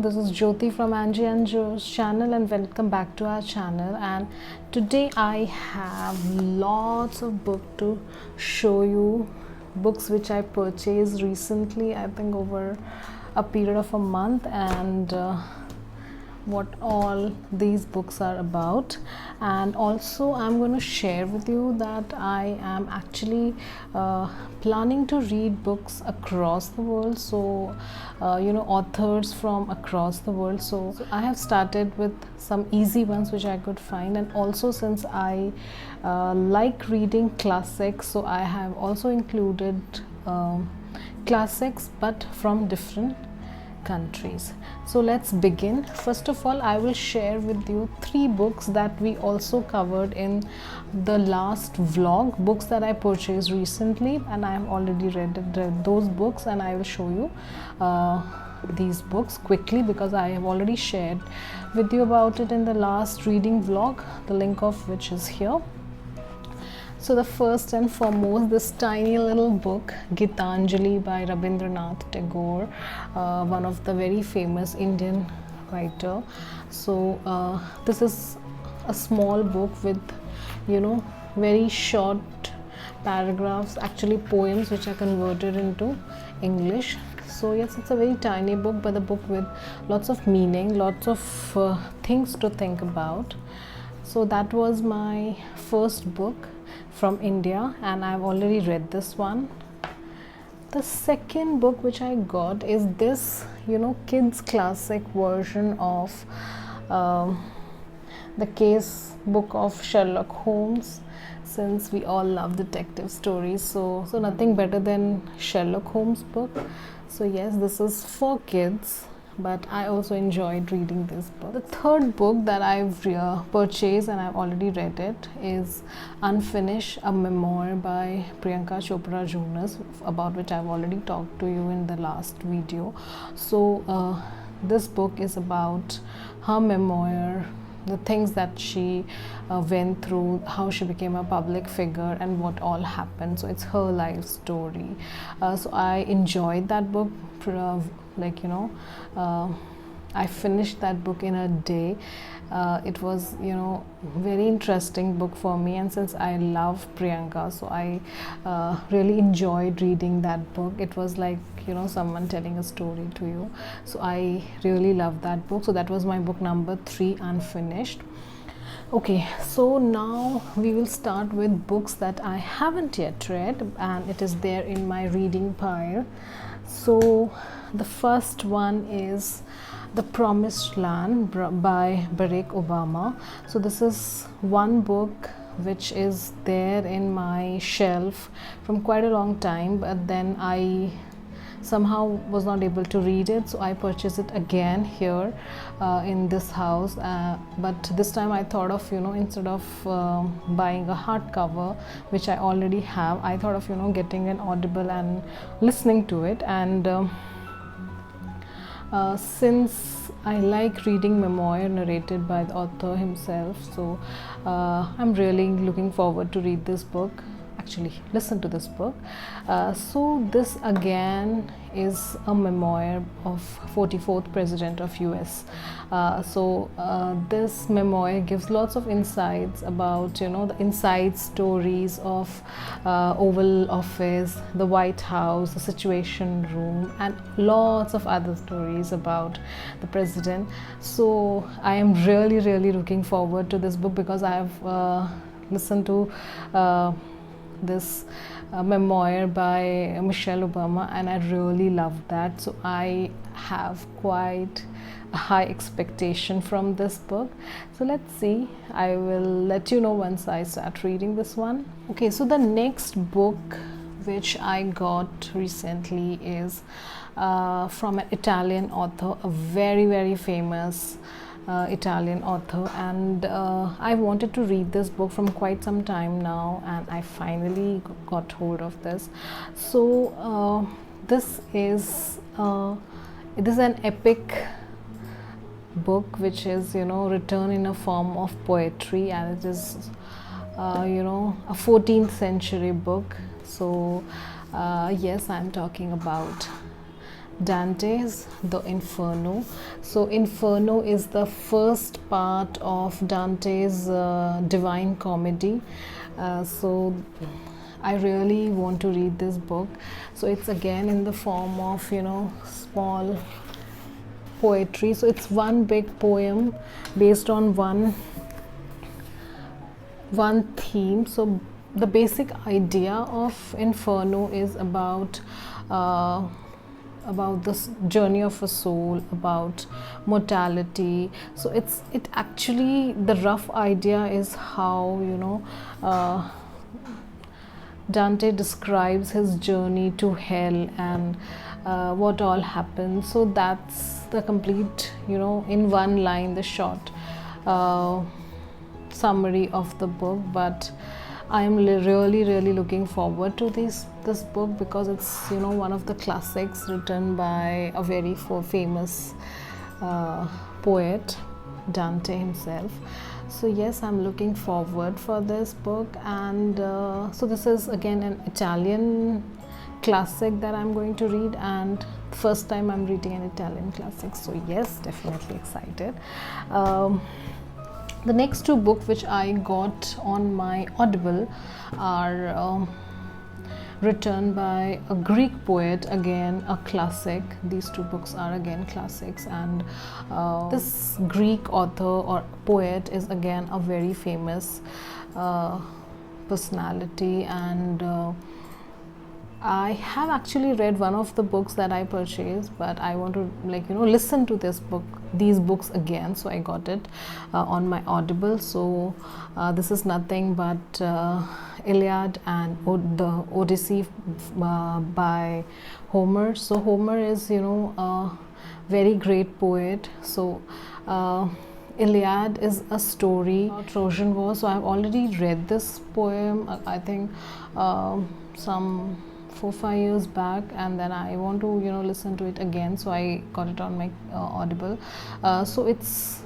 everyone, this is Jyoti from Anji and Joe's channel, and welcome back to our channel. And today I have lots of books to show you, books which I purchased recently, I think over a period of a month, and what all these books are about. And also I'm going to share with you that I am actually planning to read books across the world, so authors from across the world. So I have started with some easy ones which I could find, and also since I like reading classics, so I have also included classics but from different countries. So let's begin. First of all, I will share with you 3 books that we also covered in the last vlog, books that I purchased recently, and I have already read those books, and I will show you these books quickly because I have already shared with you about it in the last reading vlog, the link of which is here. So the first and foremost, this tiny little book, Gitanjali by Rabindranath Tagore, one of the very famous Indian writer. So this is a small book with very short paragraphs, actually poems which are converted into English. So yes, it's a very tiny book, but a book with lots of meaning, lots of things to think about. So that was my first book from India, and I've already read this one. The second book which I got is this kids classic version of the case book of Sherlock Holmes, since we all love detective stories, so nothing better than Sherlock Holmes book. So yes, this is for kids, but I also enjoyed reading this book. The third book that I've purchased, and I've already read it, is Unfinished, a memoir by Priyanka Chopra Jonas, about which I've already talked to you in the last video. So this book is about her memoir, the things that she went through, how she became a public figure, and what all happened. So it's her life story. So I enjoyed that book. I finished that book in a day. It was very interesting book for me, and since I love Priyanka, so I really enjoyed reading that book. It was like someone telling a story to you. So I really loved that book. So that was my book number 3, Unfinished. Okay, so now we will start with books that I haven't yet read, and it is there in my reading pile. So the first one is The Promised Land by Barack Obama. So this is one book which is there in my shelf from quite a long time, but then I somehow was not able to read it, so I purchased it again here in this house, but this time I thought of instead of buying a hardcover, which I already have, I thought of getting an Audible and listening to it. And since I like reading memoir narrated by the author himself, so I'm really looking forward to read this book, actually listen to this book. So this again is a memoir of 44th president of US. This memoir gives lots of insights about the inside stories of Oval Office, the White House, the Situation Room, and lots of other stories about the president. So I am really looking forward to this book because I have listened to this memoir by Michelle Obama, and I really loved that. So I have quite a high expectation from this book. So let's see, I will let you know once I start reading this one. Okay, so the next book which I got recently is from an Italian author, a very famous Italian author, and I wanted to read this book from quite some time now, and I finally got hold of this. So this is an epic book which is written in a form of poetry, and it is a 14th century book. So yes, I'm talking about Dante's The Inferno. So Inferno is the first part of Dante's Divine Comedy. So I really want to read this book. So it's again in the form of small poetry. So it's one big poem based on one theme. So the basic idea of Inferno is about this journey of a soul, about mortality. So it actually, the rough idea is how Dante describes his journey to hell and what all happened. So that's the complete, in one line, the short summary of the book. But I am really looking forward to this book, because it's one of the classics written by a very famous poet, Dante himself. So yes, I'm looking forward for this book. And so this is again an Italian classic that I'm going to read, and first time I'm reading an Italian classic. So yes, definitely excited. The next two books which I got on my Audible are written by a Greek poet, again a classic. These two books are again classics, and this Greek author or poet is again a very famous personality. And I have actually read one of the books that I purchased, but I want to listen to these books again. So I got it on my Audible. So this is nothing but Iliad and the Odyssey by Homer. So Homer is a very great poet. So Iliad is a story about Trojan War. So I've already read this poem, I think some 4-5 years back, and then I want to listen to it again. So I got it on my Audible. So it's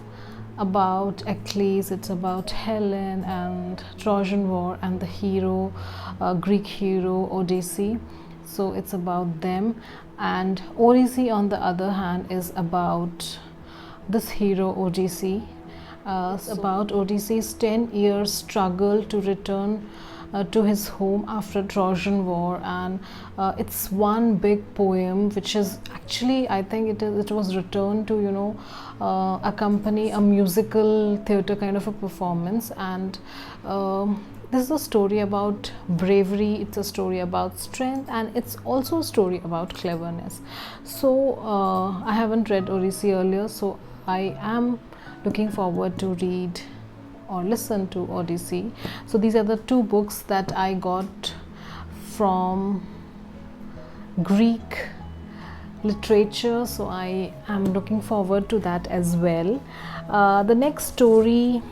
about Achilles, it's about Helen and Trojan War and the hero, Greek hero Odyssey. So it's about them. And Odyssey on the other hand is about this hero Odyssey. About Odyssey's 10-year struggle to return to his home after Trojan War. And it's one big poem which is actually, I think it was written to accompany a musical theater kind of a performance. And this is a story about bravery, it's a story about strength, and it's also a story about cleverness. So I haven't read Odyssey earlier, so I am looking forward to read or listen to Odyssey. So these are the two books that I got from Greek literature. So I am looking forward to that as well. The next story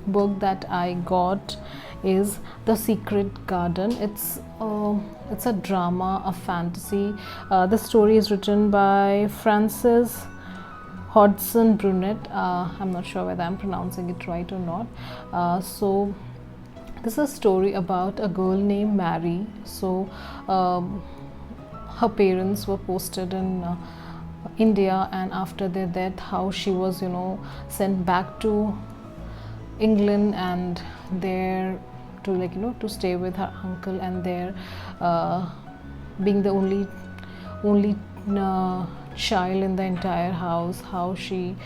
book that I got is The Secret Garden. It's a drama, a fantasy. The story is written by Frances Hodgson Burnett. I'm not sure whether I'm pronouncing it right or not. So this is a story about a girl named Mary. So her parents were posted in India, and after their death, how she was sent back to England, and there to stay with her uncle, and there being the only child in the entire house, how she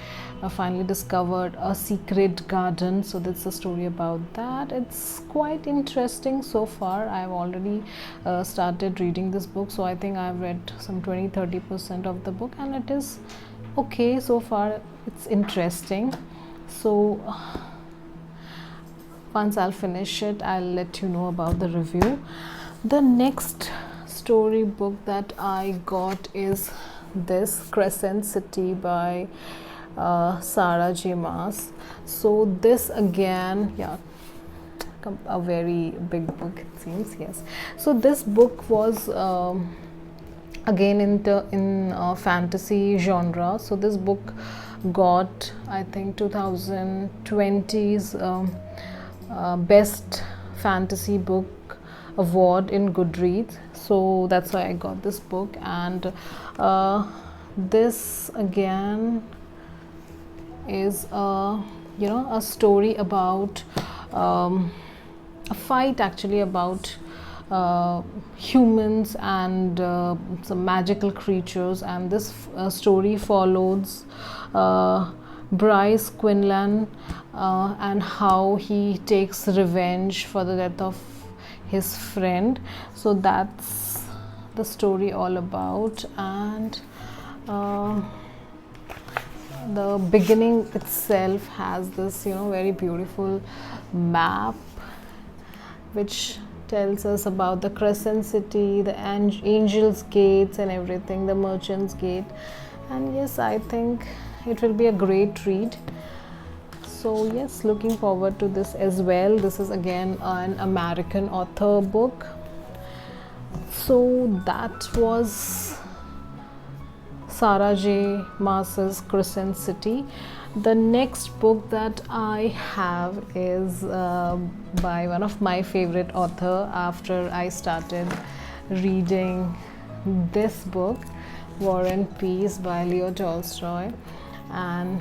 finally discovered a secret garden. So that's a story about that. It's quite interesting so far. I've already started reading this book, so I think I've read some 20-30% of the book, and it is okay so far. It's interesting. So once I'll finish it, I'll let you know about the review. The next story book that I got is this Crescent City by Sarah J. Maas. So this again, a very big book it seems. Yes. So this book was again in fantasy genre. So this book got, I think, 2020's best fantasy book award in Goodreads. so that's why I got this book. And this again is a story about a fight actually about humans and some magical creatures. And this story follows Bryce Quinlan and how he takes revenge for the death of his friend. So that's the story all about. And the beginning itself has this very beautiful map which tells us about the Crescent City, the Angel's Gates and everything, the Merchant's Gate. And yes, I think it will be a great read. So yes, looking forward to this as well. This is again an American author book. So that was Sarah J. Maas's Crescent City. The next book that I have is by one of my favorite author after I started reading this book, War and Peace by Leo Tolstoy. And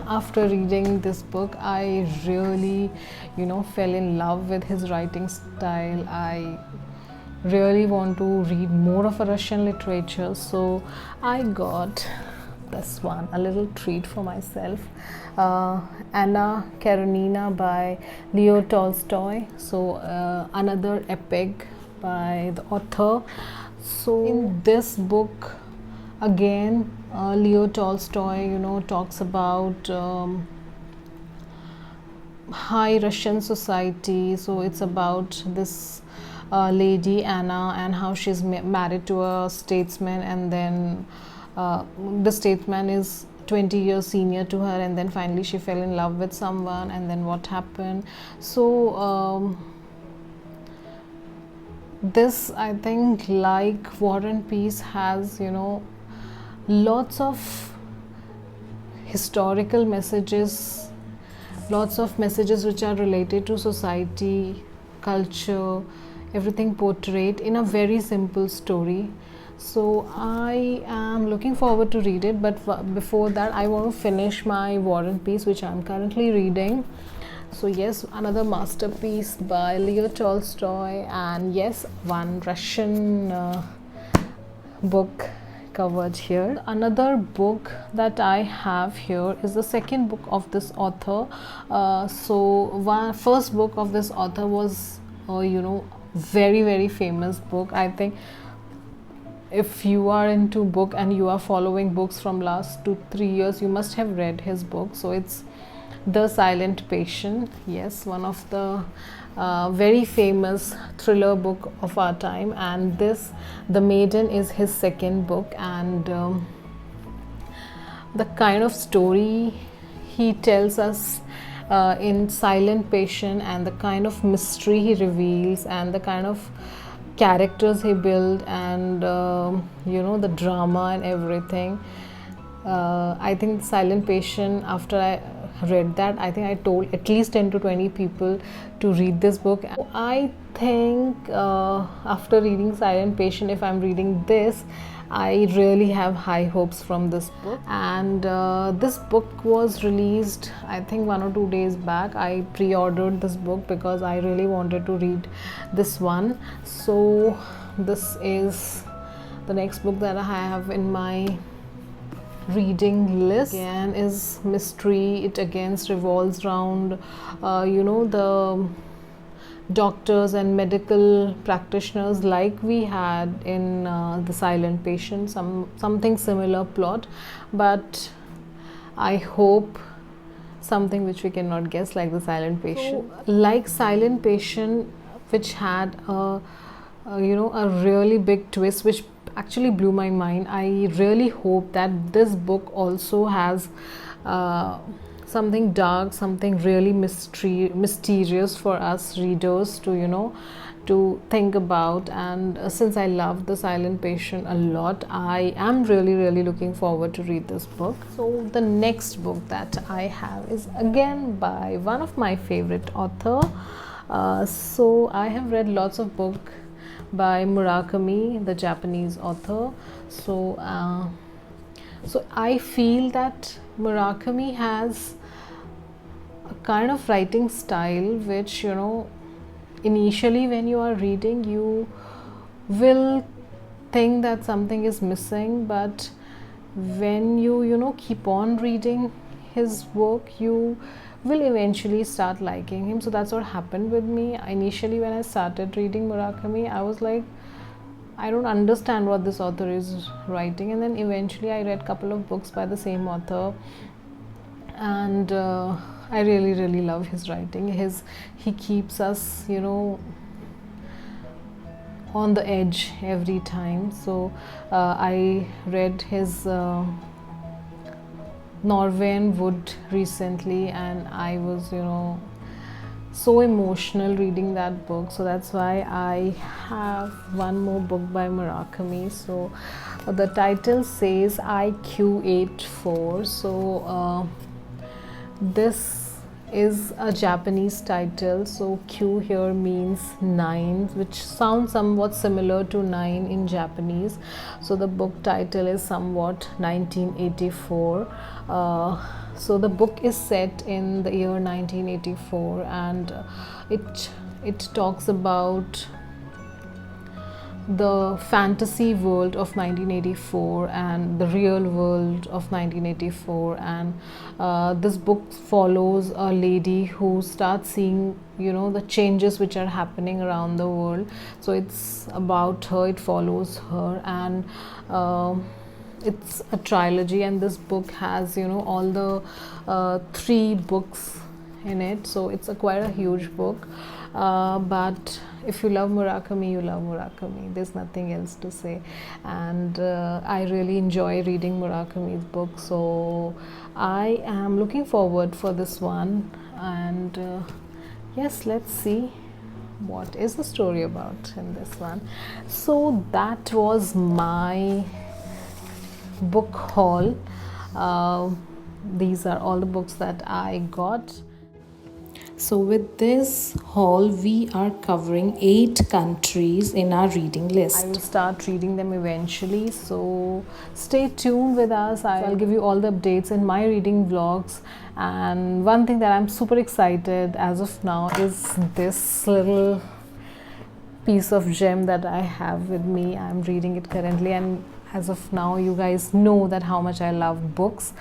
after reading this book, I really fell in love with his writing style. I really want to read more of a Russian literature, so I got this one, a little treat for myself, Anna Karenina by Leo Tolstoy. So another epic by the author. So in this book again, Leo Tolstoy talks about high Russian society. So it's about this lady Anna and how she's married to a statesman, and then the statesman is 20 years senior to her, and then finally she fell in love with someone, and then what happened. So this, I think, like War and Peace, has lots of historical messages, lots of messages which are related to society, culture, everything portrayed in a very simple story. So I am looking forward to read it, but before that I want to finish my War and Peace, which I am currently reading. So yes, another masterpiece by Leo Tolstoy, and yes, one Russian book covered here. Another book that I have here is the second book of this author. So first book of this author was very famous book. I think if you are into book and you are following books from last 2-3 years, you must have read his book. So it's The Silent Patient. Yes, one of the very famous thriller book of our time. And this, The Maiden, is his second book. And the kind of story he tells us in Silent Patient, and the kind of mystery he reveals, and the kind of characters he built, and the drama and everything. I think Silent Patient, after I read that, I think I told at least 10 to 20 people to read this book. I think after reading Silent Patient, if I'm reading this, I really have high hopes from this book. And this book was released, I think 1 or 2 days back. I pre-ordered this book because I really wanted to read this one. So this is the next book that I have in my reading list. Again is mystery. It again revolves around the doctors and medical practitioners, like we had in The Silent Patient, something similar plot, but I hope something which we cannot guess, like The Silent Patient. So, like Silent Patient, which had a really big twist which actually blew my mind, I really hope that this book also has something dark, something really mysterious for us readers to to think about. And since I love The Silent Patient a lot, I am really looking forward to read this book. So the next book that I have is again by one of my favorite author. So I have read lots of books by Murakami, the Japanese author. So so I feel that Murakami has a kind of writing style which, you know, initially when you are reading, you will think that something is missing, but when you know, keep on reading his work, you will eventually start liking him. So that's what happened with me. Initially when I started reading Murakami, I was like, I don't understand what this author is writing, and then eventually I read a couple of books by the same author, and I really love his writing. He keeps us, you know, on the edge every time. So I read his Norwegian Wood recently, and I was, you know, so emotional reading that book. So that's why I have one more book by Murakami. So the title says IQ84. So this is a Japanese title. So Q here means 9, which sounds somewhat similar to 9 in Japanese. So the book title is somewhat 1984. So the book is set in the year 1984, and it talks about the fantasy world of 1984 and the real world of 1984. And this book follows a lady who starts seeing, you know, the changes which are happening around the world. So it's about her, it follows her, and it's a trilogy, and this book has, you know, all the 3 books in it. So it's quite a huge book, but if you love Murakami, you love Murakami. There's nothing else to say. And I really enjoy reading Murakami's books, so I am looking forward for this one. And yes, let's see what is the story about in this one. So that was my book haul. These are all the books that I got. So with this haul, we are covering 8 countries in our reading list. I will start reading them eventually, so stay tuned with us. I'll give you all the updates in my reading vlogs. And one thing that I'm super excited as of now is this little piece of gem that I have with me. I'm reading it currently, and as of now, you guys know that how much I love books,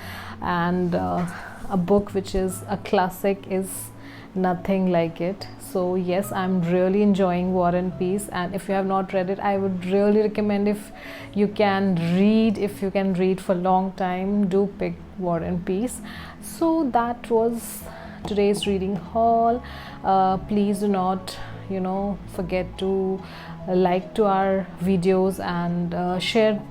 and a book which is a classic is nothing like it. So yes, I'm really enjoying War and Peace, and if you have not read it, I would really recommend, if you can read for a long time, do pick War and Peace. So that was today's reading haul. Please do not, you know, forget to like to our videos and share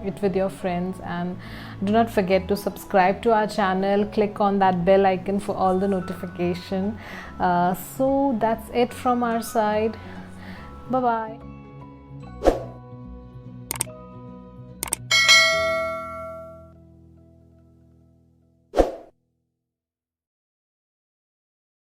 it with your friends, and do not forget to subscribe to our channel. Click on that bell icon for all the notification. So that's it from our side. Bye bye.